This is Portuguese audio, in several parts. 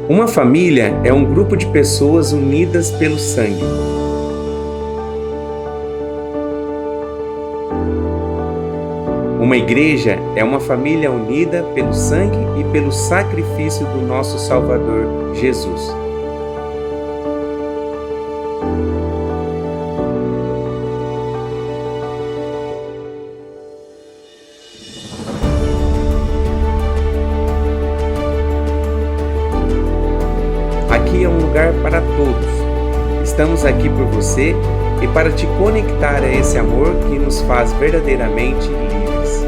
Uma família é um grupo de pessoas unidas pelo sangue. Uma igreja é uma família unida pelo sangue e pelo sacrifício do nosso Salvador, Jesus. Aqui é um lugar para todos. Estamos aqui por você e para te conectar a esse amor que nos faz verdadeiramente livres.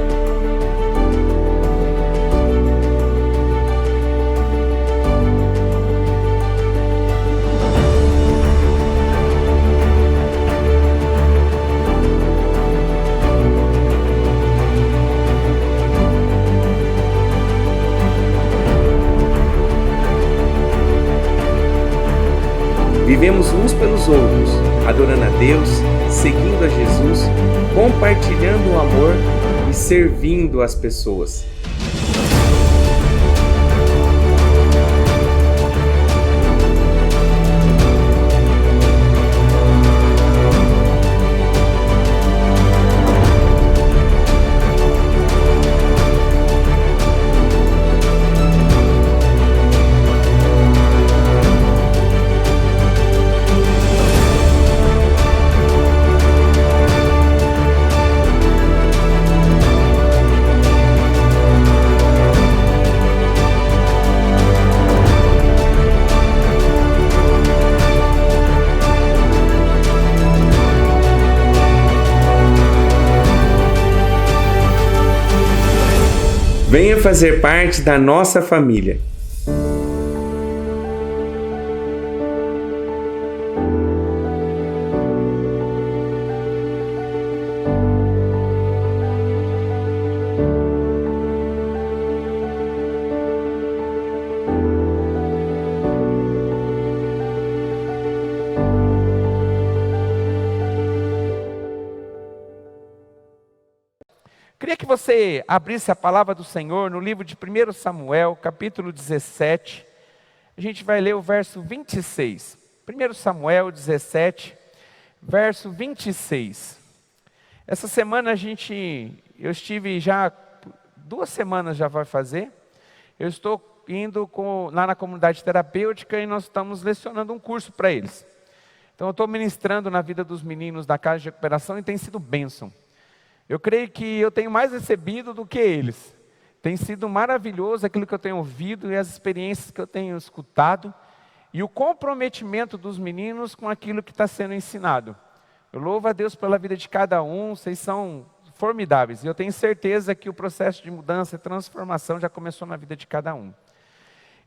Vivemos uns pelos outros, adorando a Deus, seguindo a Jesus, compartilhando o amor e servindo as pessoas. Venha fazer parte da nossa família. Queria que você abrisse a palavra do Senhor no livro de 1 Samuel, capítulo 17. A gente vai ler o verso 26. 1 Samuel 17, verso 26. Essa semana eu estive já, 2 semanas já vai fazer. Eu estou indo lá na comunidade terapêutica e nós estamos lecionando um curso para eles. Então eu estou ministrando na vida dos meninos da casa de recuperação e tem sido bênção. Eu creio que eu tenho mais recebido do que eles. Tem sido maravilhoso aquilo que eu tenho ouvido e as experiências que eu tenho escutado e o comprometimento dos meninos com aquilo que está sendo ensinado. Eu louvo a Deus pela vida de cada um, vocês são formidáveis. E eu tenho certeza que o processo de mudança e transformação já começou na vida de cada um.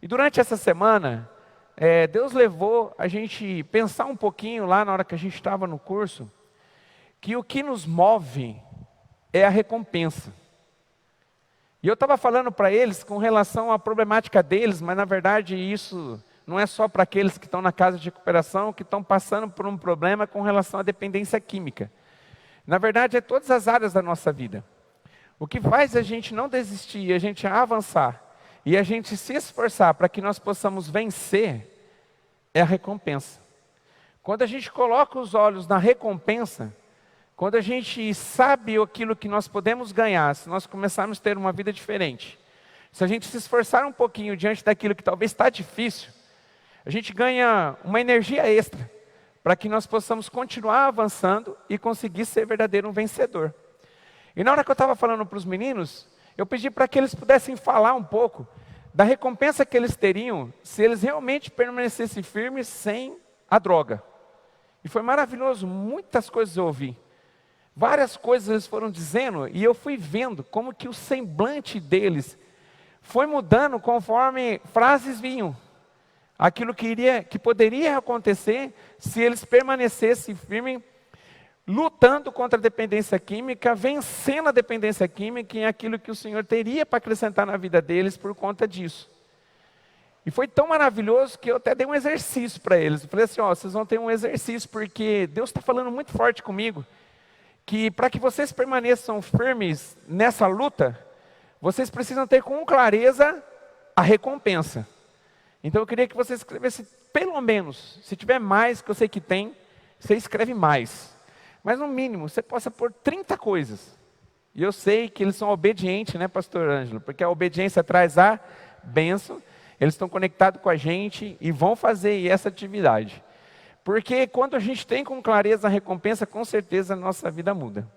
E durante essa semana, Deus levou a gente pensar um pouquinho lá na hora que a gente estava no curso, que o que nos move é a recompensa. E eu estava falando para eles com relação à problemática deles, mas na verdade isso não é só para aqueles que estão na casa de recuperação, que estão passando por um problema com relação à dependência química. Na verdade é todas as áreas da nossa vida. O que faz a gente não desistir, a gente avançar e a gente se esforçar para que nós possamos vencer é a recompensa. Quando a gente coloca os olhos na recompensa, quando a gente sabe aquilo que nós podemos ganhar, se nós começarmos a ter uma vida diferente, se a gente se esforçar um pouquinho diante daquilo que talvez está difícil, a gente ganha uma energia extra para que nós possamos continuar avançando e conseguir ser verdadeiro um vencedor. E na hora que eu estava falando para os meninos, eu pedi para que eles pudessem falar um pouco da recompensa que eles teriam se eles realmente permanecessem firmes sem a droga. E foi maravilhoso, muitas coisas eu ouvi. Várias coisas eles foram dizendo e eu fui vendo como que o semblante deles foi mudando conforme frases vinham. aquilo que poderia acontecer se eles permanecessem firmes, lutando contra a dependência química, vencendo a dependência química, e aquilo que o Senhor teria para acrescentar na vida deles por conta disso. E foi tão maravilhoso que eu até dei um exercício para eles. Eu falei assim, vocês vão ter um exercício, porque Deus está falando muito forte comigo, que para que vocês permaneçam firmes nessa luta, vocês precisam ter com clareza a recompensa. Então eu queria que você escrevesse pelo menos, se tiver mais, que eu sei que tem, você escreve mais. Mas no mínimo, você possa pôr 30 coisas. E eu sei que eles são obedientes, né, pastor Ângelo? Porque a obediência traz a bênção. Eles estão conectados com a gente e vão fazer essa atividade. Porque quando a gente tem com clareza a recompensa, com certeza a nossa vida muda.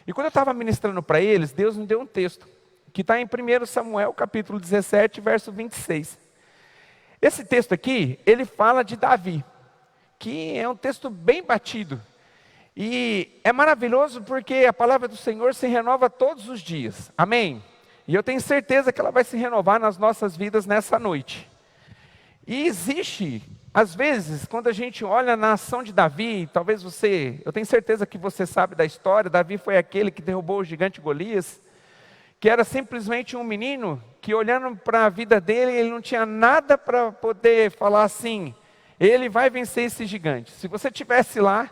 E quando eu estava ministrando para eles, Deus me deu um texto, que está em 1 Samuel, capítulo 17, verso 26. Esse texto aqui, ele fala de Davi, que é um texto bem batido. E é maravilhoso porque a palavra do Senhor se renova todos os dias. Amém? E eu tenho certeza que ela vai se renovar nas nossas vidas nessa noite. E existe, às vezes, quando a gente olha na ação de Davi, talvez eu tenho certeza que você sabe da história, Davi foi aquele que derrubou o gigante Golias, que era simplesmente um menino que, olhando para a vida dele, ele não tinha nada para poder falar assim, ele vai vencer esse gigante. Se você estivesse lá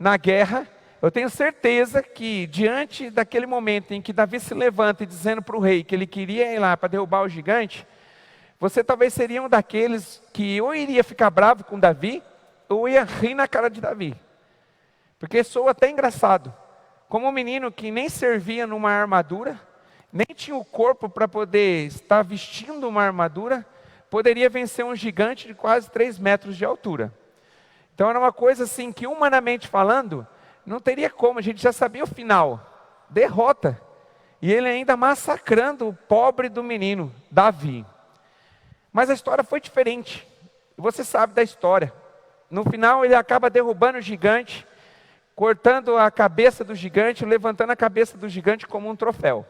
na guerra, eu tenho certeza que diante daquele momento em que Davi se levanta e dizendo para o rei que ele queria ir lá para derrubar o gigante, você talvez seria um daqueles que ou iria ficar bravo com Davi, ou ia rir na cara de Davi. Porque soa até engraçado, como um menino que nem servia numa armadura, nem tinha o corpo para poder estar vestindo uma armadura, poderia vencer um gigante de quase 3 metros de altura. Então era uma coisa assim que, humanamente falando, não teria como, a gente já sabia o final, derrota. E ele ainda massacrando o pobre do menino, Davi. Mas a história foi diferente, você sabe da história. No final ele acaba derrubando o gigante, cortando a cabeça do gigante, levantando a cabeça do gigante como um troféu.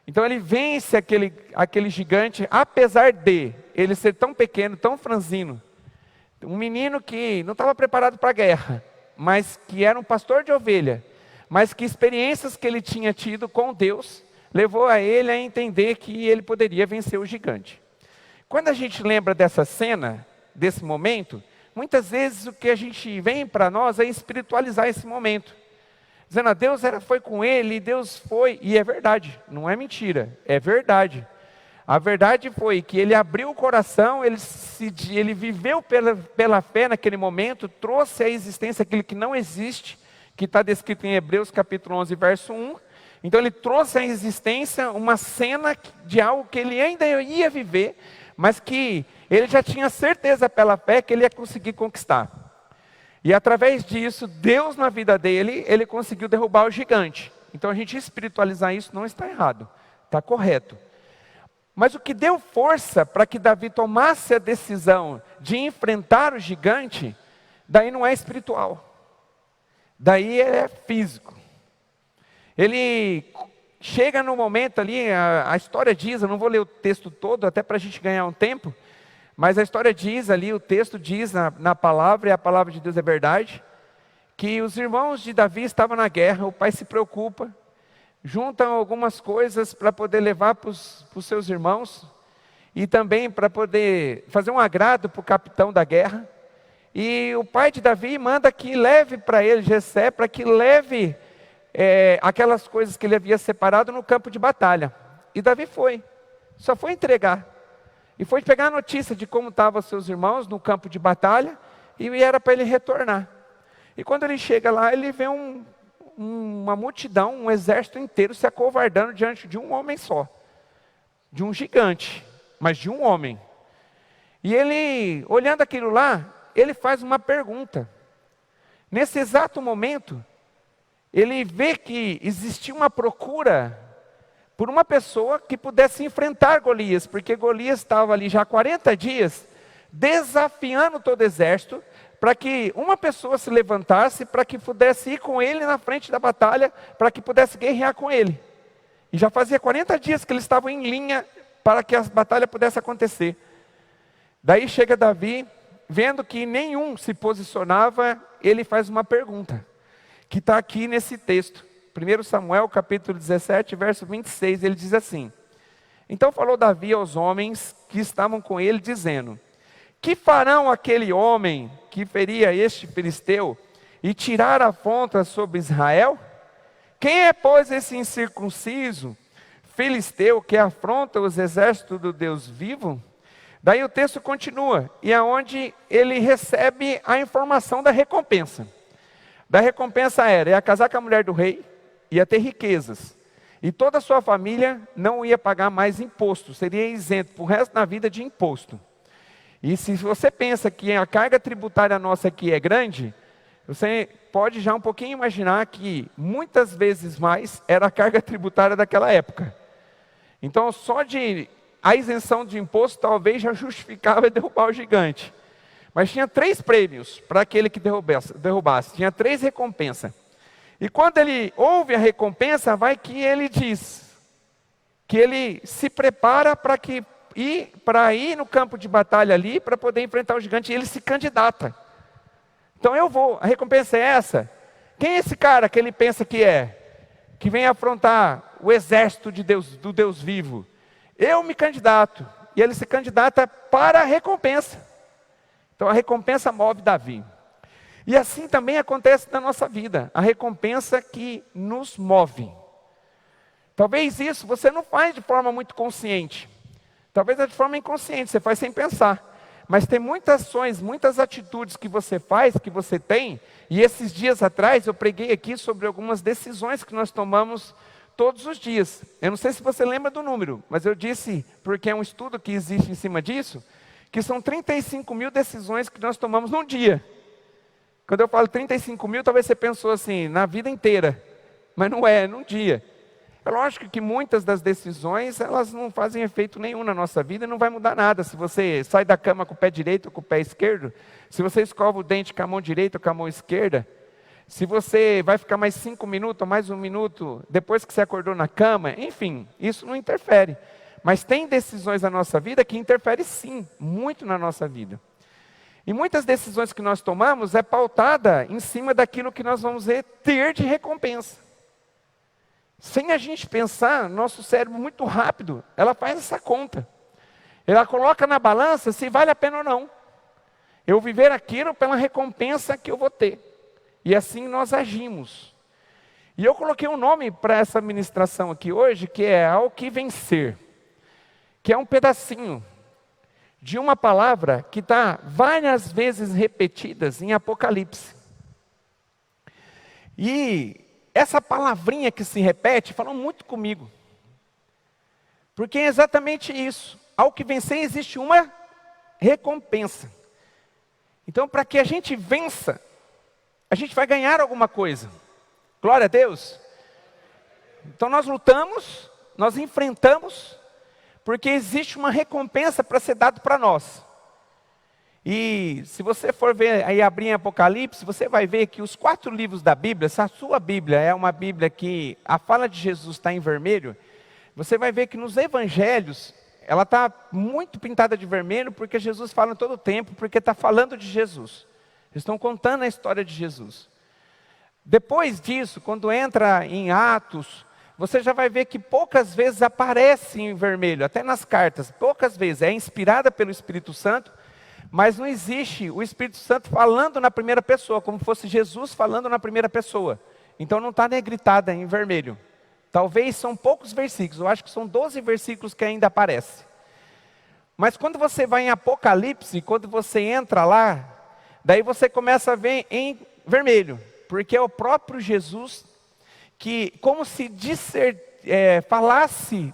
Então ele vence aquele gigante, apesar de ele ser tão pequeno, tão franzino. Um menino que não estava preparado para a guerra, mas que era um pastor de ovelha, mas que experiências que ele tinha tido com Deus, levou a ele a entender que ele poderia vencer o gigante. Quando a gente lembra dessa cena, desse momento, muitas vezes o que a gente vem para nós é espiritualizar esse momento. Dizendo, Deus foi com ele, Deus foi, e é verdade, não é mentira, é verdade. A verdade foi que ele abriu o coração, ele viveu pela fé naquele momento, trouxe à existência aquilo que não existe, que está descrito em Hebreus capítulo 11, verso 1. Então ele trouxe à existência uma cena de algo que ele ainda ia viver, mas que ele já tinha certeza pela fé que ele ia conseguir conquistar. E através disso, Deus na vida dele, ele conseguiu derrubar o gigante. Então a gente espiritualizar isso não está errado, está correto. Mas o que deu força para que Davi tomasse a decisão de enfrentar o gigante, daí não é espiritual, daí é físico. Ele chega no momento ali, a história diz, eu não vou ler o texto todo, até para a gente ganhar um tempo, mas a história diz ali, o texto diz na palavra, e a palavra de Deus é verdade, que os irmãos de Davi estavam na guerra, o pai se preocupa, juntam algumas coisas para poder levar para os seus irmãos, e também para poder fazer um agrado para o capitão da guerra. E o pai de Davi manda que leve para ele, Jessé, para que leve aquelas coisas que ele havia separado no campo de batalha. E Davi só foi entregar. E foi pegar a notícia de como estavam seus irmãos no campo de batalha, e era para ele retornar. E quando ele chega lá, ele vê uma multidão, um exército inteiro se acovardando diante de um homem só, de um gigante, mas de um homem. E ele, olhando aquilo lá, ele faz uma pergunta. Nesse exato momento, ele vê que existia uma procura por uma pessoa que pudesse enfrentar Golias, porque Golias estava ali já há 40 dias, desafiando todo o exército, para que uma pessoa se levantasse, para que pudesse ir com ele na frente da batalha, para que pudesse guerrear com ele. E já fazia 40 dias que eles estavam em linha para que a batalha pudesse acontecer. Daí chega Davi, vendo que nenhum se posicionava, ele faz uma pergunta, que está aqui nesse texto. 1 Samuel capítulo 17, verso 26, ele diz assim: então falou Davi aos homens que estavam com ele, dizendo: que farão aquele homem que feria este filisteu e tirar a afronta sobre Israel? Quem é, pois, esse incircunciso filisteu que afronta os exércitos do Deus vivo? Daí o texto continua, e é onde ele recebe a informação da recompensa. Da recompensa ia casar com a mulher do rei, ia ter riquezas, e toda a sua família não ia pagar mais imposto, seria isento para o resto da vida de imposto. E se você pensa que a carga tributária nossa aqui é grande, você pode já um pouquinho imaginar que muitas vezes mais era a carga tributária daquela época. Então só a isenção de imposto talvez já justificava derrubar o gigante. Mas tinha 3 prêmios para aquele que derrubasse. Tinha 3 recompensas. E quando ele ouve a recompensa, vai que ele diz que ele se prepara para ir no campo de batalha ali, para poder enfrentar o gigante, e ele se candidata. Então eu vou, a recompensa é essa. Quem é esse cara que ele pensa que é? Que vem afrontar o exército de Deus, do Deus vivo. Eu me candidato. E ele se candidata para a recompensa. Então a recompensa move Davi. E assim também acontece na nossa vida. A recompensa que nos move. Talvez isso você não faz de forma muito consciente. Talvez é de forma inconsciente, você faz sem pensar. Mas tem muitas ações, muitas atitudes que você faz, que você tem. E esses dias atrás eu preguei aqui sobre algumas decisões que nós tomamos todos os dias. Eu não sei se você lembra do número, mas eu disse, porque é um estudo que existe em cima disso, que são 35 mil decisões que nós tomamos num dia. Quando eu falo 35 mil, talvez você pensou assim, na vida inteira. Mas não é, num dia. É lógico que muitas das decisões, elas não fazem efeito nenhum na nossa vida e não vai mudar nada. Se você sai da cama com o pé direito ou com o pé esquerdo, se você escova o dente com a mão direita ou com a mão esquerda, se você vai ficar mais 5 minutos ou mais 1 minuto depois que você acordou na cama, enfim, isso não interfere. Mas tem decisões na nossa vida que interferem sim, muito na nossa vida. E muitas decisões que nós tomamos é pautada em cima daquilo que nós vamos ter de recompensa. Sem a gente pensar, nosso cérebro muito rápido, ela faz essa conta. Ela coloca na balança se vale a pena ou não. Eu viver aquilo pela recompensa que eu vou ter. E assim nós agimos. E eu coloquei um nome para essa ministração aqui hoje, que é ao que vencer. Que é um pedacinho de uma palavra que está várias vezes repetidas em Apocalipse. E essa palavrinha que se repete, falou muito comigo. Porque é exatamente isso. Ao que vencer existe uma recompensa. Então, para que a gente vença, a gente vai ganhar alguma coisa. Glória a Deus. Então nós lutamos, nós enfrentamos, porque existe uma recompensa para ser dado para nós. E se você for ver aí, abrir em Apocalipse, você vai ver que os 4 livros da Bíblia, se a sua Bíblia é uma Bíblia que a fala de Jesus está em vermelho, você vai ver que nos evangelhos, ela está muito pintada de vermelho, porque Jesus fala todo o tempo, porque está falando de Jesus. Eles estão contando a história de Jesus. Depois disso, quando entra em Atos, você já vai ver que poucas vezes aparece em vermelho, até nas cartas, poucas vezes. É inspirada pelo Espírito Santo, mas não existe o Espírito Santo falando na primeira pessoa, como fosse Jesus falando na primeira pessoa. Então não está negritada em vermelho. Talvez são poucos versículos, eu acho que são 12 versículos que ainda aparecem. Mas quando você vai em Apocalipse, quando você entra lá, daí você começa a ver em vermelho. Porque é o próprio Jesus que, como se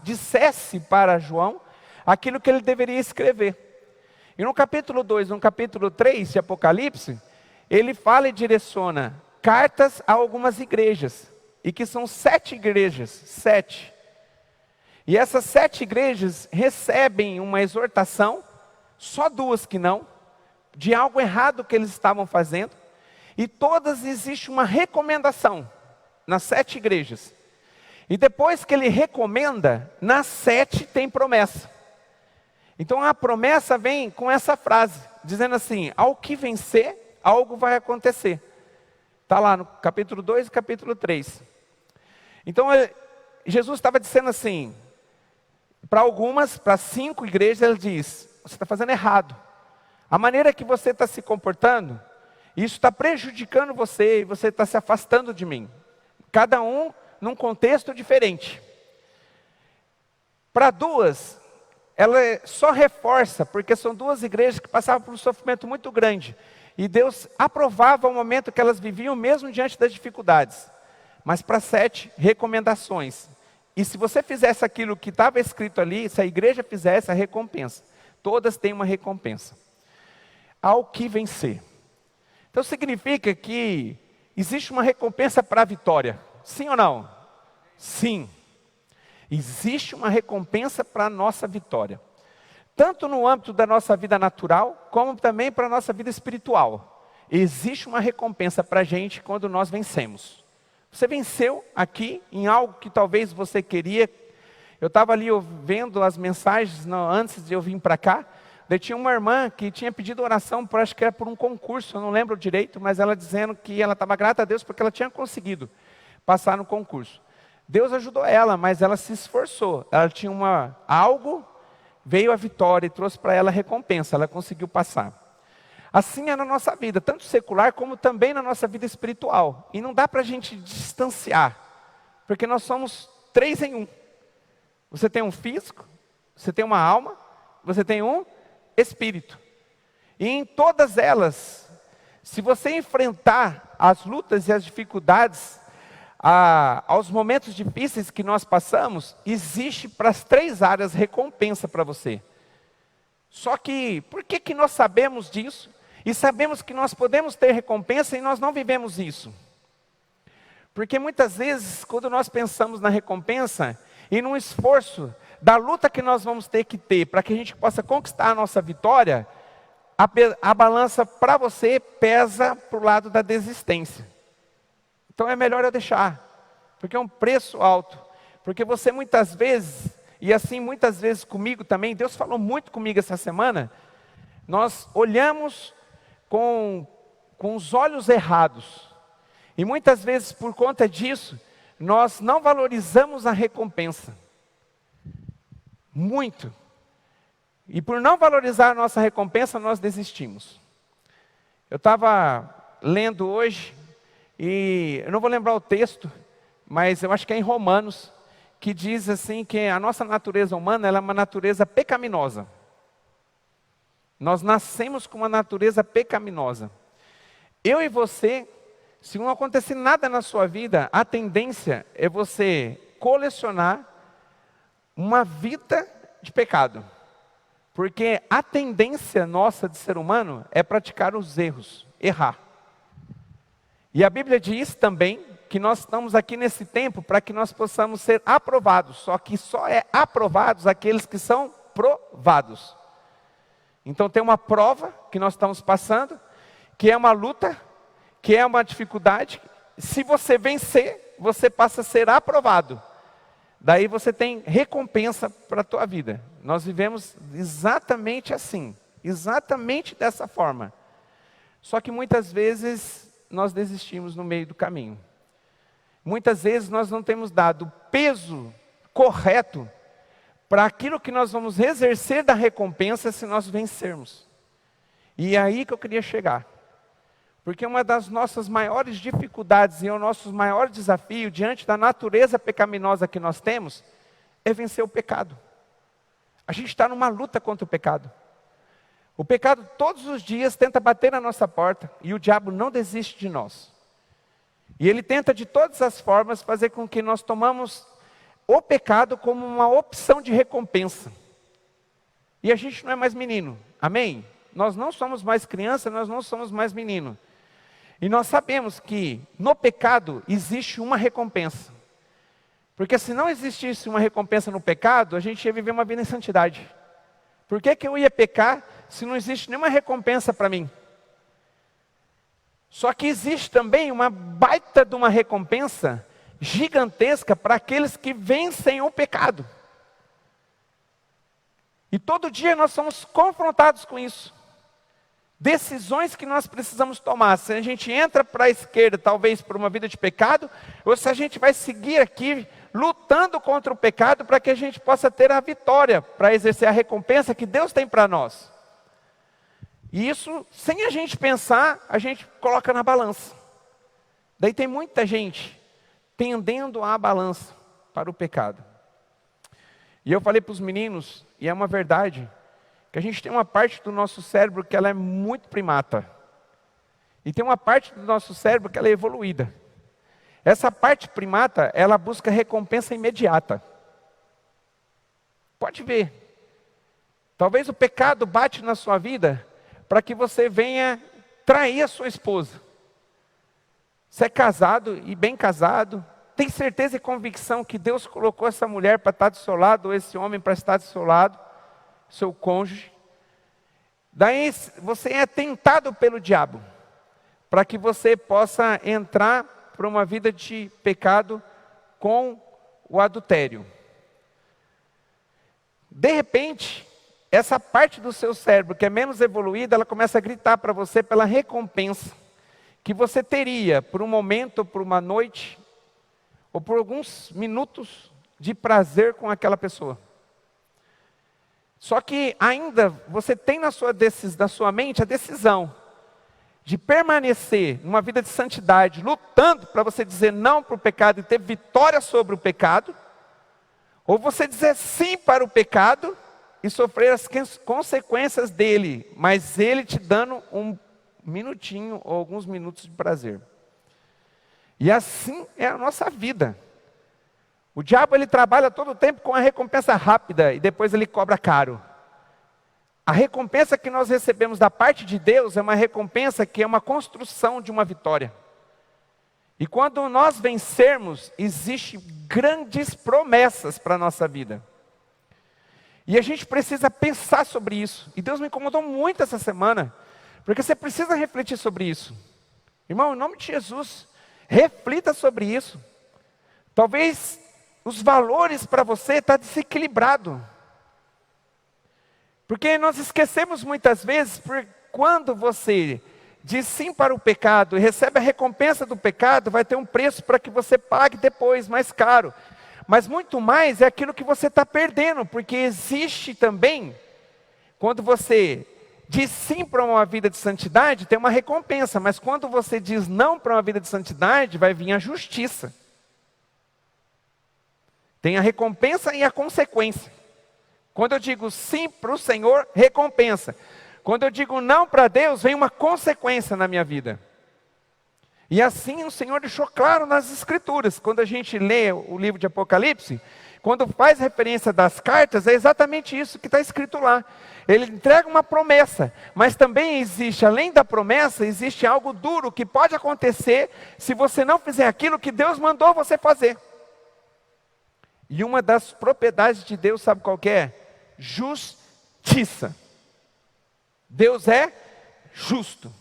dissesse para João aquilo que ele deveria escrever. E no capítulo 2, no capítulo 3 de Apocalipse, ele fala e direciona cartas a algumas igrejas. E que são 7 igrejas, 7. E essas 7 igrejas recebem uma exortação, só 2 que não, de algo errado que eles estavam fazendo. E todas existe uma recomendação, nas 7 igrejas. E depois que ele recomenda, nas 7 tem promessa. Então a promessa vem com essa frase, dizendo assim: ao que vencer, algo vai acontecer. Está lá no capítulo 2 e capítulo 3. Então Jesus estava dizendo assim, para 5 igrejas, ele diz: você está fazendo errado. A maneira que você está se comportando, isso está prejudicando você e você está se afastando de mim. Cada um num contexto diferente. Para 2, ela só reforça, porque são 2 igrejas que passavam por um sofrimento muito grande. E Deus aprovava o momento que elas viviam, mesmo diante das dificuldades. Mas para 7, recomendações. E se você fizesse aquilo que estava escrito ali, se a igreja fizesse, a recompensa. Todas têm uma recompensa. Ao que vencer. Então significa que existe uma recompensa para a vitória. Sim ou não? Sim. Existe uma recompensa para a nossa vitória. Tanto no âmbito da nossa vida natural, como também para a nossa vida espiritual. Existe uma recompensa para a gente quando nós vencemos. Você venceu aqui em algo que talvez você queria. Eu estava ali vendo as mensagens antes de eu vir para cá. Daí tinha uma irmã que tinha pedido oração, acho que era por um concurso, eu não lembro direito, mas ela dizendo que ela estava grata a Deus porque ela tinha conseguido passar no concurso. Deus ajudou ela, mas ela se esforçou. Ela tinha algo, veio a vitória e trouxe para ela a recompensa, ela conseguiu passar. Assim é na nossa vida, tanto secular como também na nossa vida espiritual. E não dá para a gente distanciar, porque nós somos 3 em 1. Você tem um físico, você tem uma alma, você tem um espírito. E em todas elas, se você enfrentar as lutas e as dificuldades, aos momentos difíceis que nós passamos, existe para as 3 áreas recompensa para você. Só que, por que nós sabemos disso? E sabemos que nós podemos ter recompensa e nós não vivemos isso? Porque muitas vezes, quando nós pensamos na recompensa e num esforço da luta que nós vamos ter que ter para que a gente possa conquistar a nossa vitória, a balança para você pesa para o lado da desistência. Então é melhor eu deixar, porque é um preço alto. Porque você muitas vezes, e assim muitas vezes comigo também, Deus falou muito comigo essa semana, nós olhamos com os olhos errados. E muitas vezes por conta disso, nós não valorizamos a recompensa. Muito. E por não valorizar a nossa recompensa, nós desistimos. Eu estava lendo hoje, e eu não vou lembrar o texto, mas eu acho que é em Romanos, que diz assim que a nossa natureza humana ela é uma natureza pecaminosa. Nós nascemos com uma natureza pecaminosa. Eu e você, se não acontecer nada na sua vida, a tendência é você colecionar uma vida de pecado. Porque a tendência nossa de ser humano é praticar os erros, errar. E a Bíblia diz também que nós estamos aqui nesse tempo para que nós possamos ser aprovados. Só que só é aprovados aqueles que são provados. Então tem uma prova que nós estamos passando, que é uma luta, que é uma dificuldade. Se você vencer, você passa a ser aprovado. Daí você tem recompensa para a tua vida. Nós vivemos exatamente assim, exatamente dessa forma. Só que muitas vezes nós desistimos no meio do caminho. Muitas vezes nós não temos dado o peso correto para aquilo que nós vamos exercer da recompensa se nós vencermos. E é aí que eu queria chegar. Porque uma das nossas maiores dificuldades e o nosso maior desafio diante da natureza pecaminosa que nós temos é vencer o pecado. A gente está numa luta contra o pecado. O pecado todos os dias tenta bater na nossa porta e o diabo não desiste de nós. E ele tenta de todas as formas fazer com que nós tomamos o pecado como uma opção de recompensa. E a gente não é mais menino, amém? Nós não somos mais criança, nós não somos mais menino. E nós sabemos que no pecado existe uma recompensa. Porque se não existisse uma recompensa no pecado, a gente ia viver uma vida em santidade. Por que eu ia pecar se não existe nenhuma recompensa para mim? Só que existe também uma baita de uma recompensa gigantesca para aqueles que vencem o pecado. E todo dia nós somos confrontados com isso. Decisões que nós precisamos tomar. Se a gente entra para a esquerda, talvez por uma vida de pecado, ou se a gente vai seguir aqui lutando contra o pecado para que a gente possa ter a vitória, para exercer a recompensa que Deus tem para nós. E isso, sem a gente pensar, a gente coloca na balança. Daí tem muita gente tendendo a balança para o pecado. E eu falei para os meninos, e é uma verdade, que a gente tem uma parte do nosso cérebro que ela é muito primata. E tem uma parte do nosso cérebro que ela é evoluída. Essa parte primata, ela busca recompensa imediata. Pode ver. Talvez o pecado bate na sua vida para que você venha trair a sua esposa. Você é casado e bem casado, tem certeza e convicção que Deus colocou essa mulher para estar do seu lado, ou esse homem para estar do seu lado, seu cônjuge. Daí você é tentado pelo diabo, para que você possa entrar para uma vida de pecado com o adultério. De repente, essa parte do seu cérebro que é menos evoluída, ela começa a gritar para você pela recompensa que você teria por um momento, por uma noite, ou por alguns minutos de prazer com aquela pessoa. Só que ainda você tem na sua mente a decisão de permanecer numa vida de santidade, lutando para você dizer não para o pecado e ter vitória sobre o pecado, ou você dizer sim para o pecado e sofrer as consequências dele, mas ele te dando um minutinho ou alguns minutos de prazer. E assim é a nossa vida. O diabo ele trabalha todo o tempo com a recompensa rápida e depois ele cobra caro. A recompensa que nós recebemos da parte de Deus é uma recompensa que é uma construção de uma vitória. E quando nós vencermos, existem grandes promessas para a nossa vida. E a gente precisa pensar sobre isso. E Deus me incomodou muito essa semana, porque você precisa refletir sobre isso. Irmão, em nome de Jesus, reflita sobre isso. Talvez os valores para você estão desequilibrados. Porque nós esquecemos muitas vezes, quando você diz sim para o pecado e recebe a recompensa do pecado, vai ter um preço para que você pague depois, mais caro. Mas muito mais é aquilo que você está perdendo, porque existe também, quando você diz sim para uma vida de santidade, tem uma recompensa, mas quando você diz não para uma vida de santidade, vai vir a justiça. Tem a recompensa e a consequência. Quando eu digo sim para o Senhor, recompensa. Quando eu digo não para Deus, vem uma consequência na minha vida. E assim o Senhor deixou claro nas Escrituras. Quando a gente lê o livro de Apocalipse, quando faz referência das cartas, é exatamente isso que está escrito lá. Ele entrega uma promessa, mas também existe, além da promessa, existe algo duro que pode acontecer se você não fizer aquilo que Deus mandou você fazer. E uma das propriedades de Deus, sabe qual que é? Justiça. Deus é justo.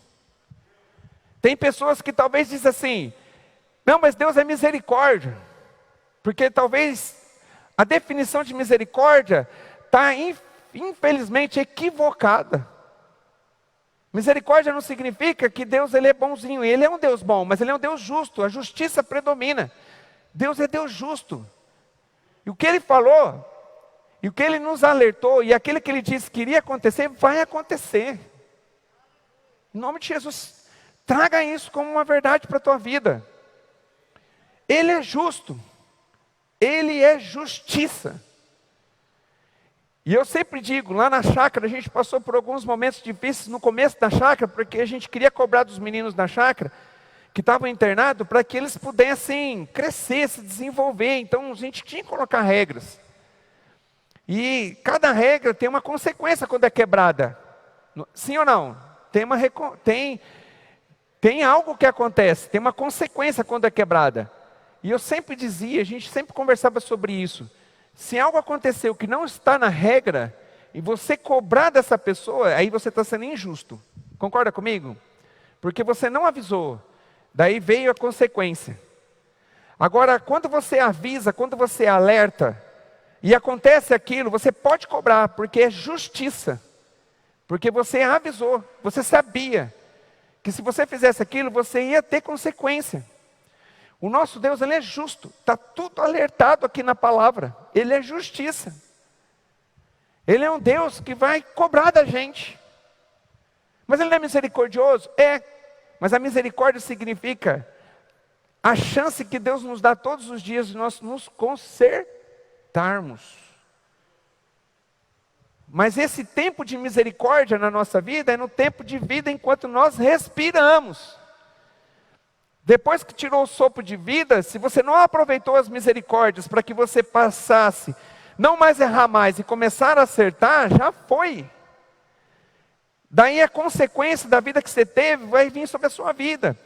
Tem pessoas que talvez dizem assim, não, mas Deus é misericórdia. Porque talvez a definição de misericórdia está infelizmente equivocada. Misericórdia não significa que Deus ele é bonzinho. Ele é um Deus bom, mas Ele é um Deus justo. A justiça predomina. Deus é Deus justo. E o que Ele falou, e o que Ele nos alertou, e aquilo que Ele disse que iria acontecer, vai acontecer. Em nome de Jesus, traga isso como uma verdade para a tua vida. Ele é justo. Ele é justiça. E eu sempre digo, lá na chácara, a gente passou por alguns momentos difíceis no começo da chácara, porque a gente queria cobrar dos meninos da chácara, que estavam internados, para que eles pudessem crescer, se desenvolver. Então a gente tinha que colocar regras. E cada regra tem uma consequência quando é quebrada. Sim ou não? Tem algo que acontece, tem uma consequência quando é quebrada. E eu sempre dizia, a gente sempre conversava sobre isso. Se algo aconteceu que não está na regra, e você cobrar dessa pessoa, aí você está sendo injusto. Concorda comigo? Porque você não avisou. Daí veio a consequência. Agora, quando você avisa, quando você alerta, e acontece aquilo, você pode cobrar, porque é justiça. Porque você avisou, você sabia que se você fizesse aquilo, você ia ter consequência. O nosso Deus, Ele é justo, está tudo alertado aqui na palavra, Ele é justiça. Ele é um Deus que vai cobrar da gente. Mas Ele não é misericordioso? É, mas a misericórdia significa a chance que Deus nos dá todos os dias de nós nos consertarmos. Mas esse tempo de misericórdia na nossa vida é no tempo de vida enquanto nós respiramos. Depois que tirou o sopro de vida, se você não aproveitou as misericórdias para que você passasse, não mais errar mais e começar a acertar, já foi. Daí a consequência da vida que você teve vai vir sobre a sua vida.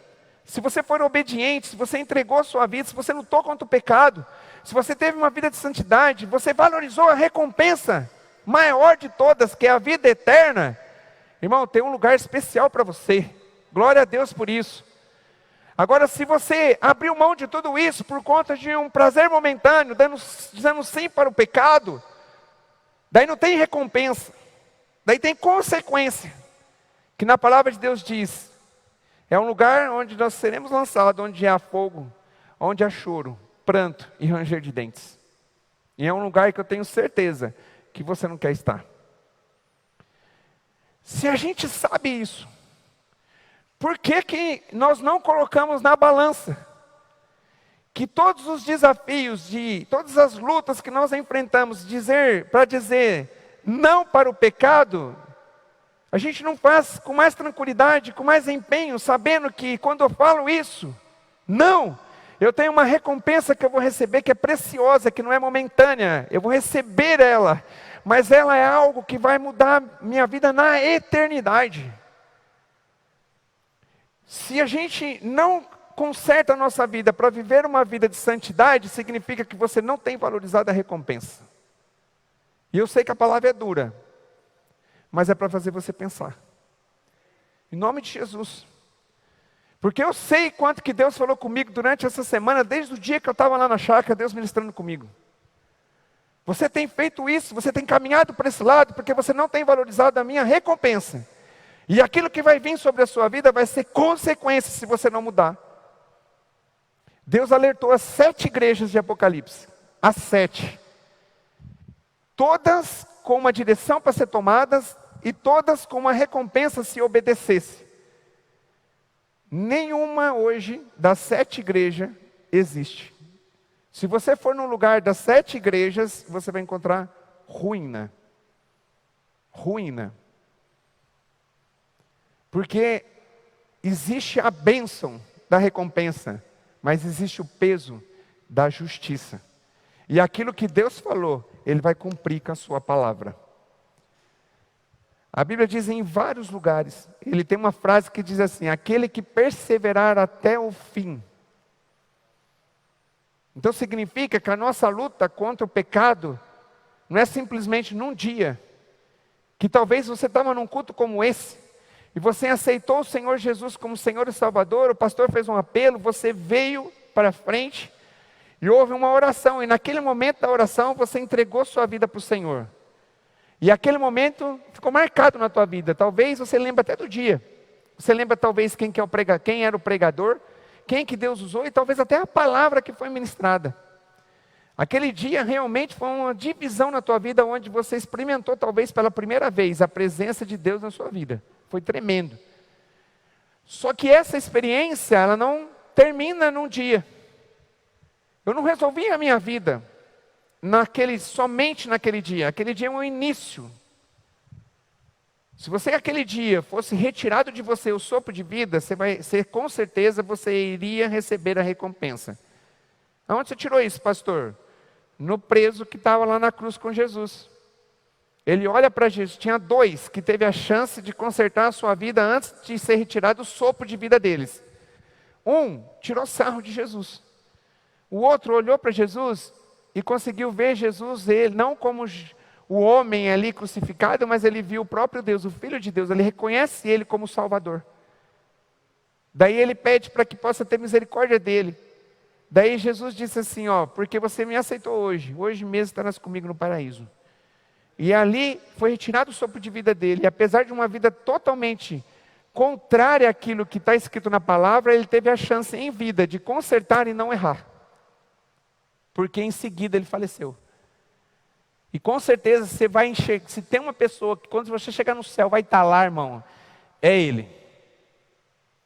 Se você for obediente, se você entregou a sua vida, se você lutou contra o pecado, se você teve uma vida de santidade, você valorizou a recompensa maior de todas, que é a vida eterna, irmão, tem um lugar especial para você. Glória a Deus por isso. Agora, se você abriu mão de tudo isso por conta de um prazer momentâneo, dizendo sim para o pecado, daí não tem recompensa, daí tem consequência, que na palavra de Deus diz, é um lugar onde nós seremos lançados, onde há fogo, onde há choro, pranto e ranger de dentes. E é um lugar que eu tenho certeza que você não quer estar. Se a gente sabe isso, por que nós não colocamos na balança que todos os desafios, todas as lutas que nós enfrentamos, para dizer não para o pecado, a gente não faz com mais tranquilidade, com mais empenho, sabendo que quando eu falo isso, não, eu tenho uma recompensa que eu vou receber que é preciosa, que não é momentânea, eu vou receber ela, mas ela é algo que vai mudar minha vida na eternidade. Se a gente não conserta a nossa vida para viver uma vida de santidade, significa que você não tem valorizado a recompensa. E eu sei que a palavra é dura, mas é para fazer você pensar. Em nome de Jesus. Porque eu sei quanto que Deus falou comigo durante essa semana, desde o dia que eu estava lá na chácara, Deus ministrando comigo. Você tem feito isso, você tem caminhado para esse lado, porque você não tem valorizado a minha recompensa. E aquilo que vai vir sobre a sua vida vai ser consequência se você não mudar. Deus alertou as 7 igrejas de Apocalipse. As 7. Todas com uma direção para ser tomadas e todas com uma recompensa se obedecesse. Nenhuma hoje das 7 igrejas existe. Se você for no lugar das 7 igrejas, você vai encontrar ruína. Ruína. Porque existe a bênção da recompensa, mas existe o peso da justiça. E aquilo que Deus falou, Ele vai cumprir com a sua palavra. A Bíblia diz em vários lugares, Ele tem uma frase que diz assim, aquele que perseverar até o fim. Então significa que a nossa luta contra o pecado, não é simplesmente num dia, que talvez você estava num culto como esse, e você aceitou o Senhor Jesus como Senhor e Salvador, o pastor fez um apelo, você veio para frente, e houve uma oração, e naquele momento da oração, você entregou sua vida para o Senhor. E aquele momento ficou marcado na tua vida, talvez você lembre até do dia. Você lembra talvez quem era o pregador, quem que Deus usou, e talvez até a palavra que foi ministrada. Aquele dia realmente foi uma divisão na tua vida, onde você experimentou talvez pela primeira vez a presença de Deus na sua vida. Foi tremendo. Só que essa experiência, ela não termina num dia. Eu não resolvi a minha vida somente naquele dia. Aquele dia é um início. Se você aquele dia fosse retirado de você o sopro de vida, com certeza você iria receber a recompensa. Aonde você tirou isso, pastor? No preso que estava lá na cruz com Jesus. Ele olha para Jesus, tinha 2 que teve a chance de consertar a sua vida antes de ser retirado o sopro de vida deles. Um tirou sarro de Jesus. O outro olhou para Jesus e conseguiu ver Jesus, ele não como o homem ali crucificado, mas ele viu o próprio Deus, o Filho de Deus, ele reconhece ele como Salvador. Daí ele pede para que possa ter misericórdia dele. Daí Jesus disse assim, ó, porque você me aceitou hoje mesmo estarás comigo no paraíso. E ali foi retirado o sopro de vida dele, e apesar de uma vida totalmente contrária àquilo que está escrito na palavra, ele teve a chance em vida de consertar e não errar. Porque em seguida ele faleceu. E com certeza você vai enxergar, se tem uma pessoa que quando você chegar no céu vai estar lá, irmão, é ele.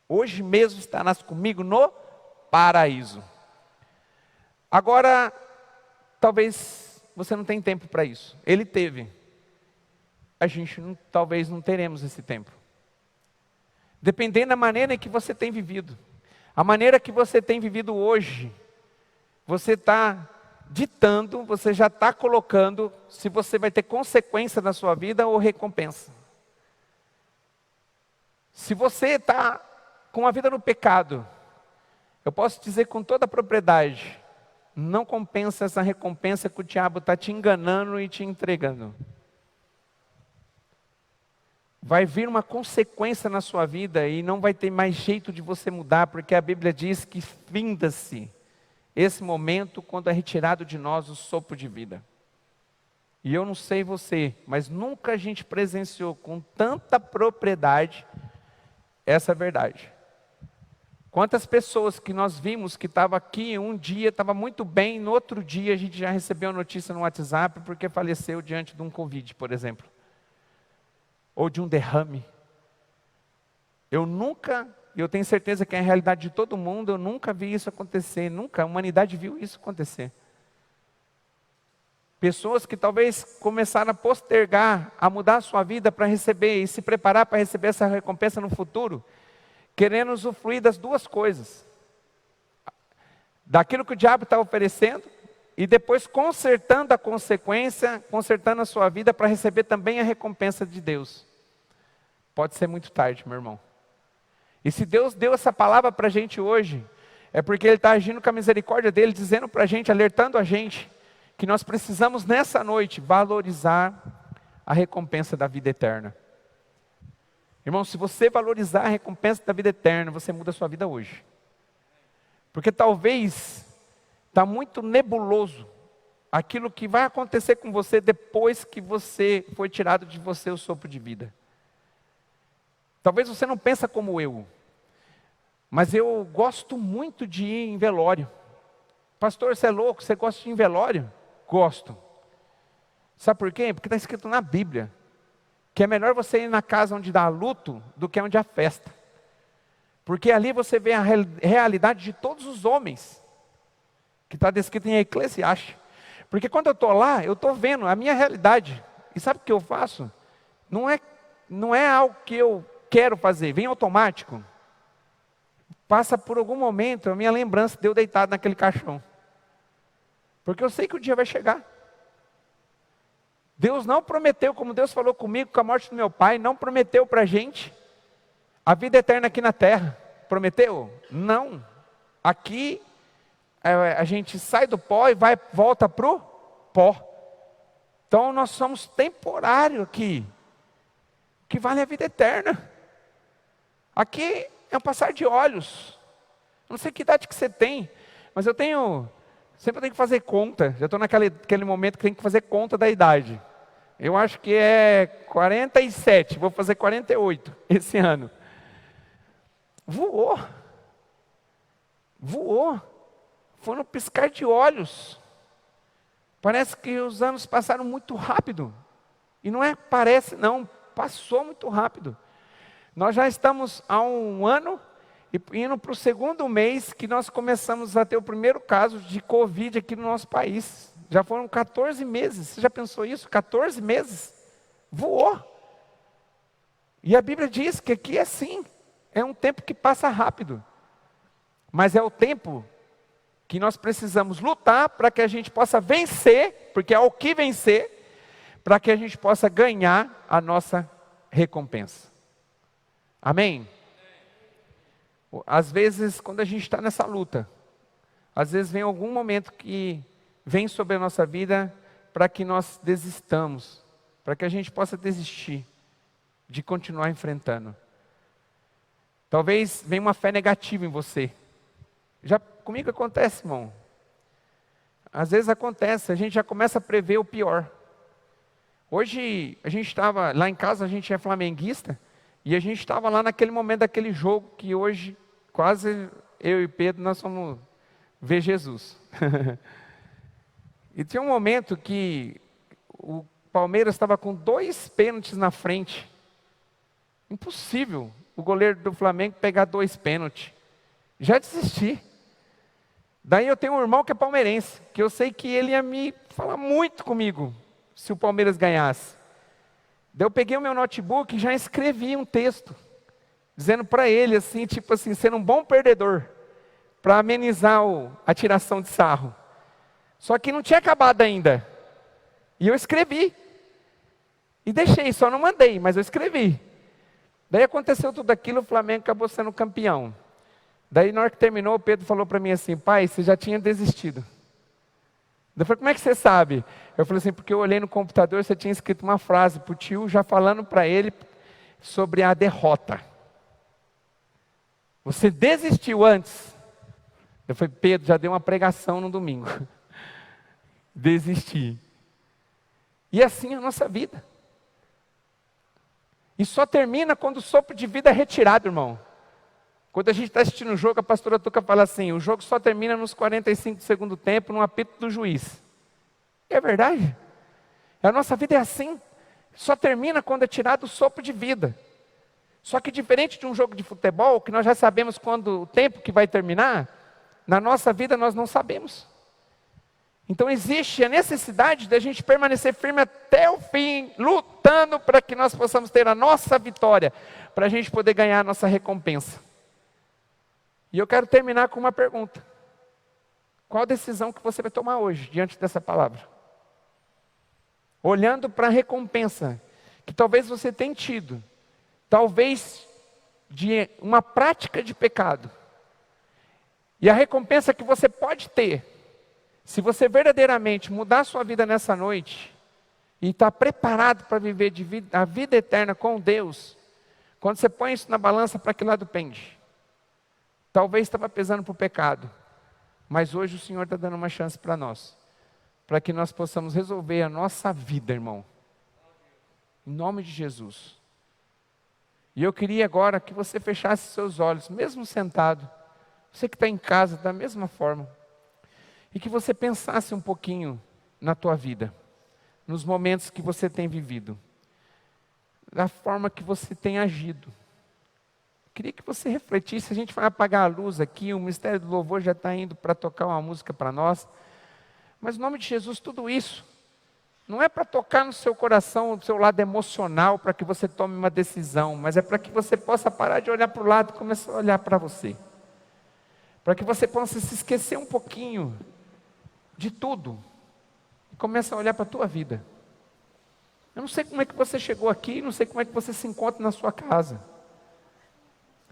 Hoje mesmo estarás comigo no paraíso. Agora, talvez você não tenha tempo para isso. Ele teve. A gente talvez não teremos esse tempo. Dependendo da maneira em que você tem vivido. A maneira que você tem vivido hoje. Você está ditando, você já está colocando se você vai ter consequência na sua vida ou recompensa. Se você está com a vida no pecado, eu posso dizer com toda a propriedade, não compensa essa recompensa que o diabo está te enganando e te entregando. Vai vir uma consequência na sua vida e não vai ter mais jeito de você mudar, porque a Bíblia diz que finda-se esse momento quando é retirado de nós o sopro de vida. E eu não sei você, mas nunca a gente presenciou com tanta propriedade essa verdade. Quantas pessoas que nós vimos que estavam aqui um dia, estava muito bem, no outro dia a gente já recebeu notícia no WhatsApp porque faleceu diante de um Covid, por exemplo. Ou de um derrame. Eu tenho certeza que é a realidade de todo mundo, eu nunca vi isso acontecer, nunca, a humanidade viu isso acontecer. Pessoas que talvez começaram a postergar, a mudar a sua vida para receber e se preparar para receber essa recompensa no futuro, querendo usufruir das duas coisas. Daquilo que o diabo está oferecendo e depois consertando a consequência, consertando a sua vida para receber também a recompensa de Deus. Pode ser muito tarde, meu irmão. E se Deus deu essa palavra para a gente hoje, é porque Ele está agindo com a misericórdia dEle, dizendo para a gente, alertando a gente, que nós precisamos nessa noite valorizar a recompensa da vida eterna. Irmão, se você valorizar a recompensa da vida eterna, você muda a sua vida hoje. Porque talvez está muito nebuloso aquilo que vai acontecer com você depois que você foi tirado de você o sopro de vida. Talvez você não pensa como eu, mas eu gosto muito de ir em velório. Pastor, você é louco? Você gosta de ir em velório? Gosto. Sabe por quê? Porque está escrito na Bíblia que é melhor você ir na casa onde dá luto do que onde há festa. Porque ali você vê a realidade de todos os homens, que está descrito em Eclesiastes. Porque quando eu estou lá, eu estou vendo a minha realidade. E sabe o que eu faço? Não é algo que eu quero fazer, vem automático. Passa por algum momento a minha lembrança de eu deitado naquele caixão. Porque eu sei que o dia vai chegar. Deus não prometeu, como Deus falou comigo com a morte do meu pai, não prometeu para a gente a vida eterna aqui na terra. Prometeu? Não. Aqui a gente sai do pó e volta para o pó. Então nós somos temporários aqui. O que vale é a vida eterna. Aqui é um passar de olhos. Não sei que idade que você tem, mas sempre eu tenho que fazer conta. Já estou naquele momento que tem que fazer conta da idade. Eu acho que é 47, vou fazer 48 esse ano. Voou. Foi no piscar de olhos. Parece que os anos passaram muito rápido. E não é parece, não, passou muito rápido. Nós já estamos há um ano e indo para o segundo mês que nós começamos a ter o primeiro caso de Covid aqui no nosso país. Já foram 14 meses. Você já pensou isso? 14 meses? Voou. E a Bíblia diz que aqui é assim. É um tempo que passa rápido. Mas é o tempo que nós precisamos lutar para que a gente possa vencer, porque é o que vencer, para que a gente possa ganhar a nossa recompensa. Amém? Às vezes, quando a gente está nessa luta, às vezes vem algum momento que vem sobre a nossa vida para que nós desistamos, para que a gente possa desistir de continuar enfrentando. Talvez venha uma fé negativa em você. Já comigo acontece, irmão. Às vezes acontece, a gente já começa a prever o pior. Hoje, a gente estava, lá em casa a gente é flamenguista, e a gente estava lá naquele momento daquele jogo que hoje, quase eu e Pedro, nós fomos ver Jesus. E tinha um momento que o Palmeiras estava com 2 pênaltis na frente. Impossível o goleiro do Flamengo pegar 2 pênaltis. Já desisti. Daí eu tenho um irmão que é palmeirense, que eu sei que ele ia me falar muito comigo, se o Palmeiras ganhasse. Daí eu peguei o meu notebook e já escrevi um texto, dizendo para ele assim, tipo assim, ser um bom perdedor, para amenizar a tiração de sarro. Só que não tinha acabado ainda. E eu escrevi. E deixei, só não mandei, mas eu escrevi. Daí aconteceu tudo aquilo, o Flamengo acabou sendo campeão. Daí na hora que terminou, o Pedro falou para mim assim, pai, você já tinha desistido. Eu falei, como é que você sabe? Eu falei assim, porque eu olhei no computador, você tinha escrito uma frase para o tio, já falando para ele sobre a derrota. Você desistiu antes. Eu falei, Pedro, já deu uma pregação no domingo. Desisti. E assim é a nossa vida. E só termina quando o sopro de vida é retirado, irmão. Quando a gente está assistindo o jogo, a pastora Tuca fala assim, o jogo só termina nos 45 do segundo tempo, no apito do juiz. E é verdade. A nossa vida é assim. Só termina quando é tirado o sopro de vida. Só que diferente de um jogo de futebol, que nós já sabemos quando o tempo que vai terminar, na nossa vida nós não sabemos. Então existe a necessidade de a gente permanecer firme até o fim, lutando para que nós possamos ter a nossa vitória, para a gente poder ganhar a nossa recompensa. E eu quero terminar com uma pergunta. Qual a decisão que você vai tomar hoje, diante dessa palavra? Olhando para a recompensa, que talvez você tenha tido, talvez de uma prática de pecado, e a recompensa que você pode ter, se você verdadeiramente mudar a sua vida nessa noite, e está preparado para viver a vida eterna com Deus, quando você põe isso na balança, para que lado pende? Talvez estava pesando para o pecado, mas hoje o Senhor está dando uma chance para nós, para que nós possamos resolver a nossa vida, irmão, em nome de Jesus. E eu queria agora que você fechasse seus olhos, mesmo sentado, você que está em casa da mesma forma, e que você pensasse um pouquinho na tua vida, nos momentos que você tem vivido, da forma que você tem agido. Queria que você refletisse. A gente vai apagar a luz aqui, o Ministério do Louvor já está indo para tocar uma música para nós, mas em nome de Jesus, tudo isso não é para tocar no seu coração, no seu lado emocional, para que você tome uma decisão, mas é para que você possa parar de olhar para o lado e começar a olhar para você, para que você possa se esquecer um pouquinho de tudo e comece a olhar para a tua vida. Eu não sei como é que você chegou aqui, não sei como é que você se encontra na sua casa.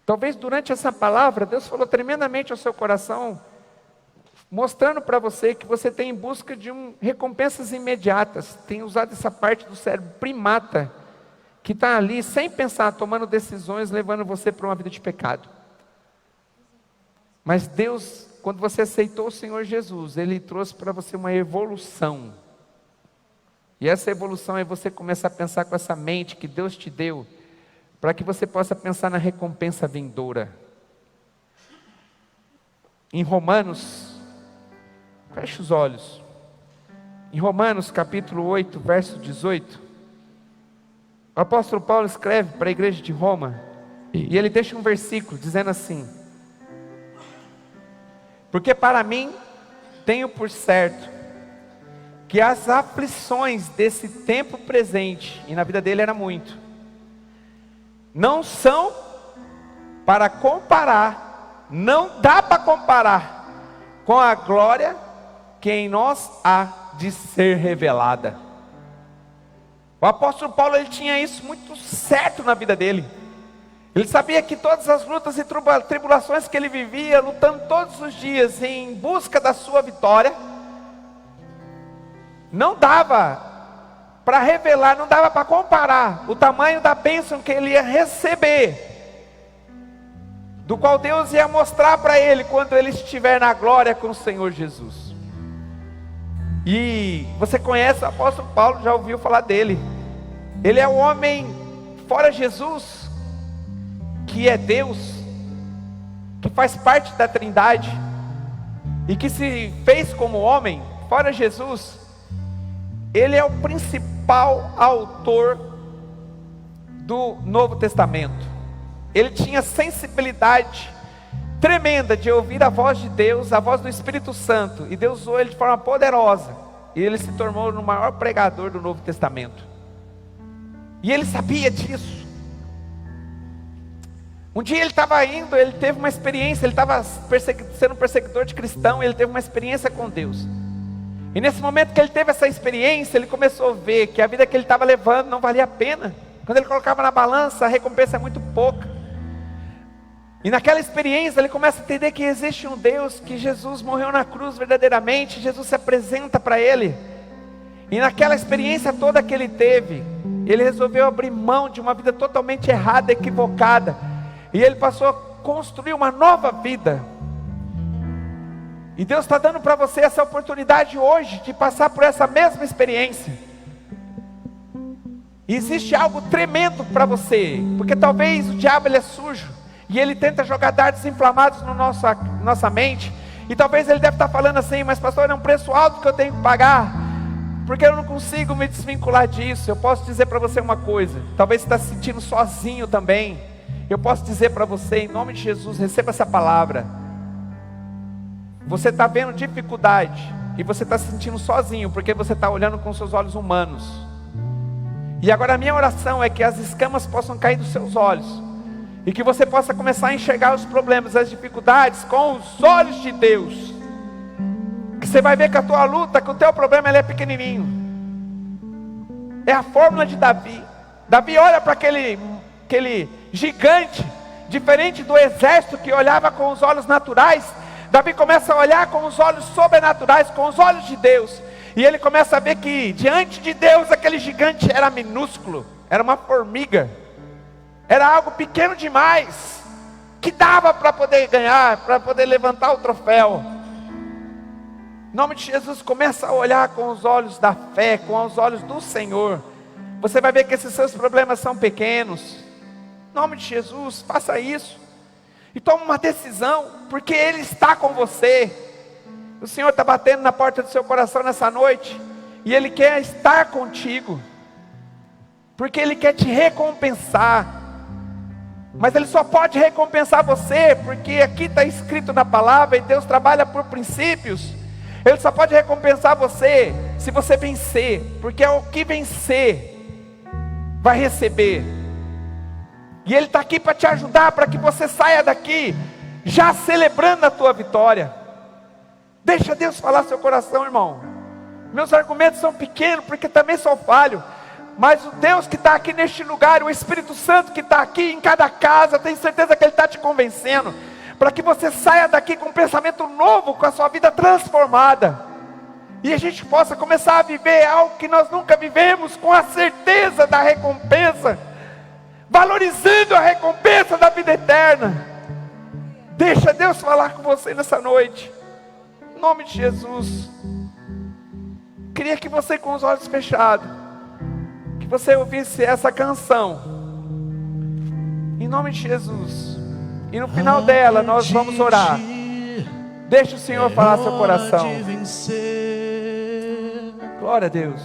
Talvez durante essa palavra, Deus falou tremendamente ao seu coração, mostrando para você que você tem em busca de recompensas imediatas, tem usado essa parte do cérebro primata, que está ali sem pensar, tomando decisões, levando você para uma vida de pecado. Mas Deus, quando você aceitou o Senhor Jesus, Ele trouxe para você uma evolução. E essa evolução é você começar a pensar com essa mente que Deus te deu, para que você possa pensar na recompensa vindoura. Em Romanos, feche os olhos. Em Romanos capítulo 8, verso 18, o apóstolo Paulo escreve para a igreja de Roma, e ele deixa um versículo dizendo assim: porque para mim tenho por certo que as aflições desse tempo presente, e na vida dele era muito, não são para comparar, não dá para comparar com a glória que em nós há de ser revelada. O apóstolo Paulo, ele tinha isso muito certo na vida dele. Ele sabia que todas as lutas e tribulações que ele vivia, lutando todos os dias em busca da sua vitória, não dava para revelar, não dava para comparar o tamanho da bênção que ele ia receber do qual Deus ia mostrar para ele quando ele estiver na glória com o Senhor Jesus. E você conhece o apóstolo Paulo, já ouviu falar dele. Ele é o homem fora Jesus, que é Deus, que faz parte da Trindade, e que se fez como homem, fora Jesus. Ele é o principal autor do Novo Testamento. Ele tinha sensibilidade tremenda de ouvir a voz de Deus, a voz do Espírito Santo, e Deus usou ele de forma poderosa, e ele se tornou o maior pregador do Novo Testamento, e ele sabia disso. Um dia ele estava indo, ele teve uma experiência, ele estava sendo perseguidor de cristão, ele teve uma experiência com Deus, e nesse momento que ele teve essa experiência, ele começou a ver que a vida que ele estava levando não valia a pena. Quando ele colocava na balança, a recompensa é muito pouca. E naquela experiência ele começa a entender que existe um Deus, que Jesus morreu na cruz verdadeiramente, Jesus se apresenta para ele. E naquela experiência toda que ele teve, ele resolveu abrir mão de uma vida totalmente errada, equivocada. E ele passou a construir uma nova vida. E Deus está dando para você essa oportunidade hoje, de passar por essa mesma experiência. E existe algo tremendo para você, porque talvez o diabo ele é sujo, e ele tenta jogar dardos inflamados na nossa mente, e talvez ele deve estar falando assim: mas pastor, é um preço alto que eu tenho que pagar, porque eu não consigo me desvincular disso. Eu posso dizer para você uma coisa, talvez você está se sentindo sozinho também. Eu posso dizer para você, em nome de Jesus, receba essa palavra. Você está vendo dificuldade, e você está se sentindo sozinho, porque você está olhando com seus olhos humanos. E agora a minha oração é que as escamas possam cair dos seus olhos, e que você possa começar a enxergar os problemas, as dificuldades com os olhos de Deus. Que você vai ver que a tua luta, que o teu problema ele é pequenininho. É a fórmula de Davi. Davi olha para aquele gigante, diferente do exército que olhava com os olhos naturais. Davi começa a olhar com os olhos sobrenaturais, com os olhos de Deus. E ele começa a ver que diante de Deus aquele gigante era minúsculo, era uma formiga, era algo pequeno demais, que dava para poder ganhar, para poder levantar o troféu. Em nome de Jesus, começa a olhar com os olhos da fé, com os olhos do Senhor. Você vai ver que esses seus problemas são pequenos. Em nome de Jesus, faça isso. E tome uma decisão, porque Ele está com você. O Senhor está batendo na porta do seu coração nessa noite, e Ele quer estar contigo, porque Ele quer te recompensar. Mas Ele só pode recompensar você, porque aqui está escrito na palavra, e Deus trabalha por princípios. Ele só pode recompensar você se você vencer, porque é o que vencer vai receber. E Ele está aqui para te ajudar, para que você saia daqui já celebrando a tua vitória. Deixa Deus falar seu coração, irmão. Meus argumentos são pequenos, porque também sou falho. Mas o Deus que está aqui neste lugar, o Espírito Santo que está aqui em cada casa, tenho certeza que Ele está te convencendo, para que você saia daqui com um pensamento novo, com a sua vida transformada, e a gente possa começar a viver algo que nós nunca vivemos, com a certeza da recompensa, valorizando a recompensa da vida eterna. Deixa Deus falar com você nessa noite. Em nome de Jesus. Queria que você, com os olhos fechados, que você ouvisse essa canção, em nome de Jesus. E no final dela nós vamos orar. Deixa o Senhor falar seu coração. Glória a Deus.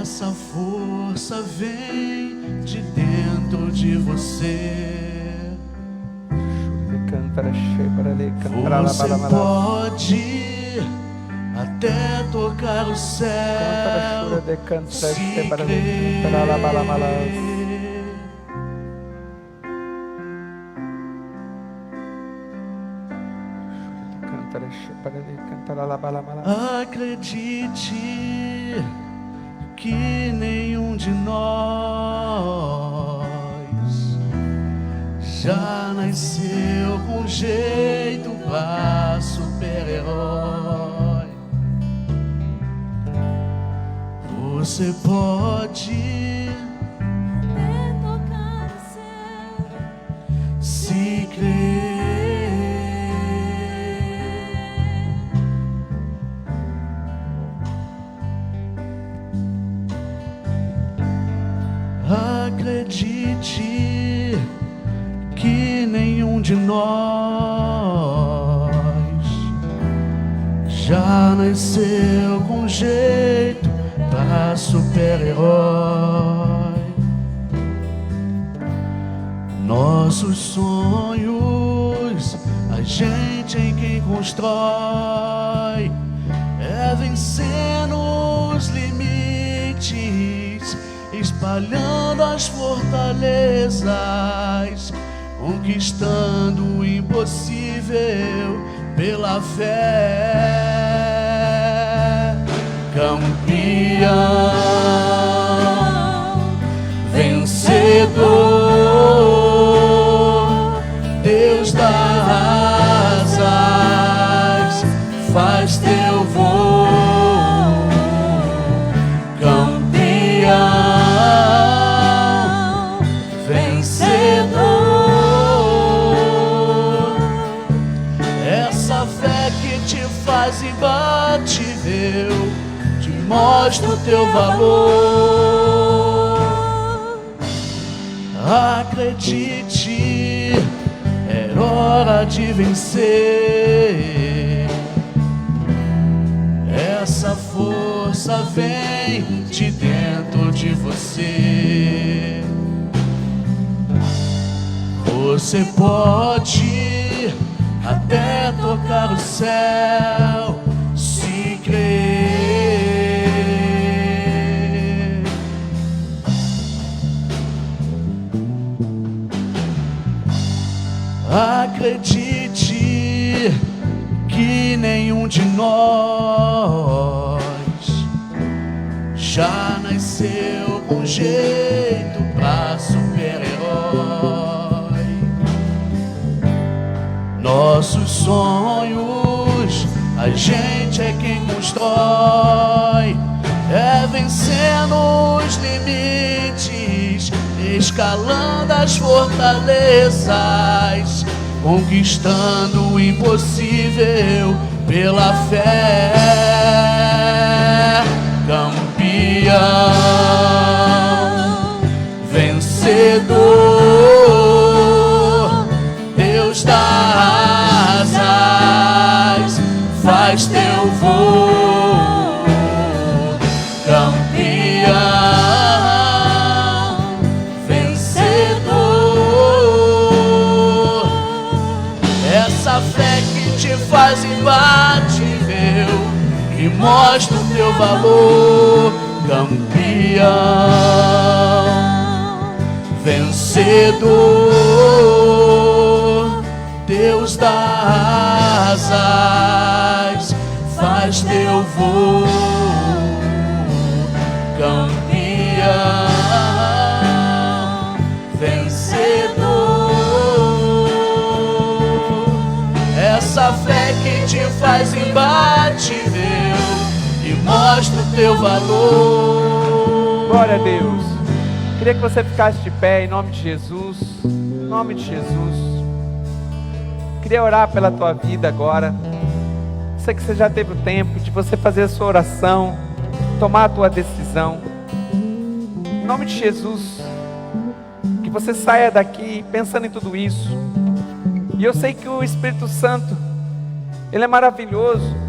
Essa força vem de dentro de você. Você pode até tocar o céu, se crer. Acredite que nenhum de nós já nasceu com jeito pra super-herói. Você pode tocar o céu, se pode, que nenhum de nós já nasceu com jeito pra super-herói. Nossos sonhos, a gente em quem constrói, é vencendo os limites, espalhando as fortalezas, conquistando o impossível pela fé. Campeão, vencedor, Deus dá asas, faz teu voo. Campeão, vencedor, essa fé que te faz imbatível, te mostra o teu valor. Acredite, é hora de vencer. Essa força vem de dentro de você. Você pode até tocar o céu, se crer. Acredite que nenhum de nós já nasceu com jeito pra super-herói. Nossos sonhos, a gente é quem constrói, é vencendo os limites, escalando as fortalezas, conquistando o impossível pela fé. Campeão, vencedor, Deus dá asas, faz teu voo. Campeão, vencedor, essa fé que te faz imbatível e mostra o teu valor. Campeão, vencedor, Deus dá asas, faz teu voo. Campeão, vencedor, essa fé que te faz imbatível e mostra o teu valor. Glória a Deus. Queria que você ficasse de pé em nome de Jesus. Em nome de Jesus. Queria orar pela tua vida agora. Sei que você já teve o tempo de você fazer a sua oração, tomar a tua decisão. Em nome de Jesus, que você saia daqui pensando em tudo isso. E eu sei que o Espírito Santo, Ele é maravilhoso,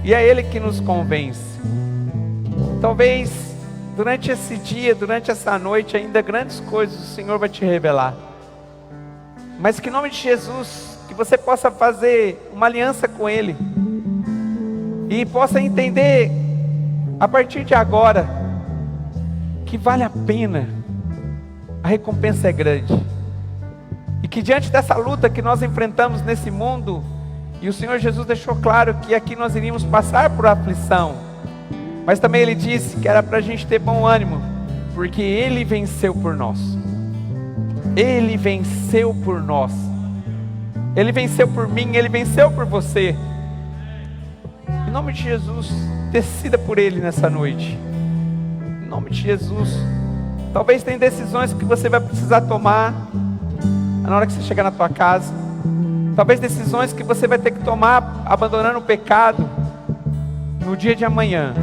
e é Ele que nos convence. Talvez durante esse dia, durante essa noite, ainda grandes coisas o Senhor vai te revelar. Mas que em nome de Jesus, que você possa fazer uma aliança com Ele e possa entender a partir de agora que vale a pena, a recompensa é grande. E que diante dessa luta que nós enfrentamos nesse mundo, e o Senhor Jesus deixou claro que aqui nós iríamos passar por aflição, mas também Ele disse que era para a gente ter bom ânimo, porque Ele venceu por nós. Ele venceu por nós. Ele venceu por mim, Ele venceu por você. Em nome de Jesus, decida por Ele nessa noite. Em nome de Jesus. Talvez tenha decisões que você vai precisar tomar na hora que você chegar na tua casa. Talvez decisões que você vai ter que tomar abandonando o pecado no dia de amanhã.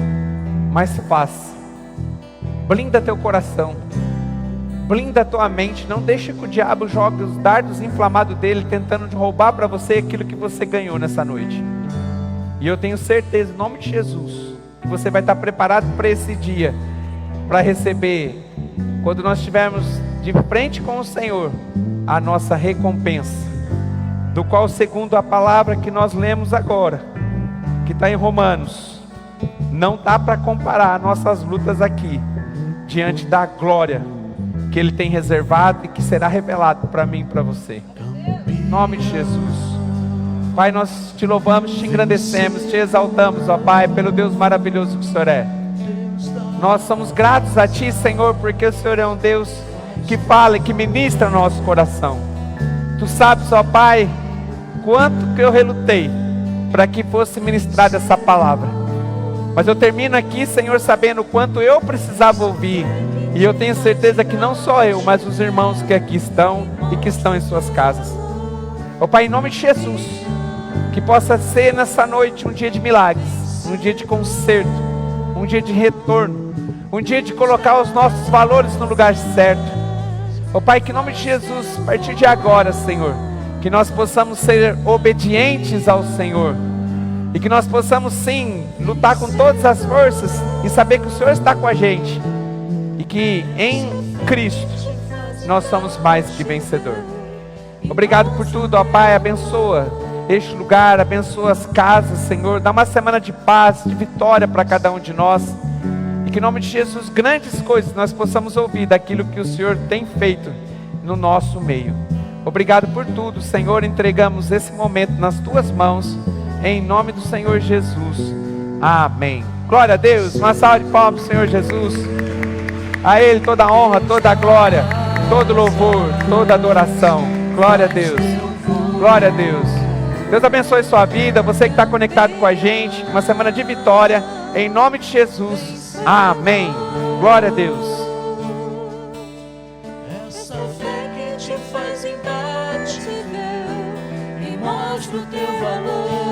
Mas faça. Blinda teu coração. blinda a tua mente, não deixa que o diabo jogue os dardos inflamados dele, tentando de roubar para você aquilo que você ganhou nessa noite. E eu tenho certeza, em nome de Jesus, que você vai estar preparado para esse dia, para receber, quando nós estivermos de frente com o Senhor, a nossa recompensa, do qual, segundo a palavra que nós lemos agora, que está em Romanos, não dá para comparar nossas lutas aqui, diante da glória que Ele tem reservado e que será revelado para mim e para você. Em nome de Jesus. Pai, nós te louvamos, te engrandecemos, te exaltamos, ó Pai, pelo Deus maravilhoso que o Senhor é. Nós somos gratos a Ti, Senhor, porque o Senhor é um Deus que fala e que ministra no nosso coração. Tu sabes, ó Pai, quanto que eu relutei para que fosse ministrada essa palavra. Mas eu termino aqui, Senhor, sabendo o quanto eu precisava ouvir. E eu tenho certeza que não só eu, mas os irmãos que aqui estão e que estão em suas casas. Ó Pai, em nome de Jesus, que possa ser nessa noite um dia de milagres, um dia de conserto, um dia de retorno, um dia de colocar os nossos valores no lugar certo. Ó Pai, que em nome de Jesus, a partir de agora, Senhor, que nós possamos ser obedientes ao Senhor, e que nós possamos sim, lutar com todas as forças, e saber que o Senhor está com a gente, e que em Cristo, nós somos mais que vencedor. Obrigado por tudo, ó Pai, abençoa este lugar, abençoa as casas, Senhor, dá uma semana de paz, de vitória para cada um de nós, e que em nome de Jesus, grandes coisas nós possamos ouvir daquilo que o Senhor tem feito no nosso meio. Obrigado por tudo, Senhor, entregamos esse momento nas Tuas mãos, em nome do Senhor Jesus, amém. Glória a Deus, uma salva de palmas, Senhor Jesus, a Ele toda a honra, toda a glória, todo louvor, toda adoração. Glória a Deus, glória a Deus. Deus abençoe sua vida, você que está conectado com a gente, uma semana de vitória, em nome de Jesus, amém. Glória a Deus. Essa fé que te faz imbatível e mostra o teu valor.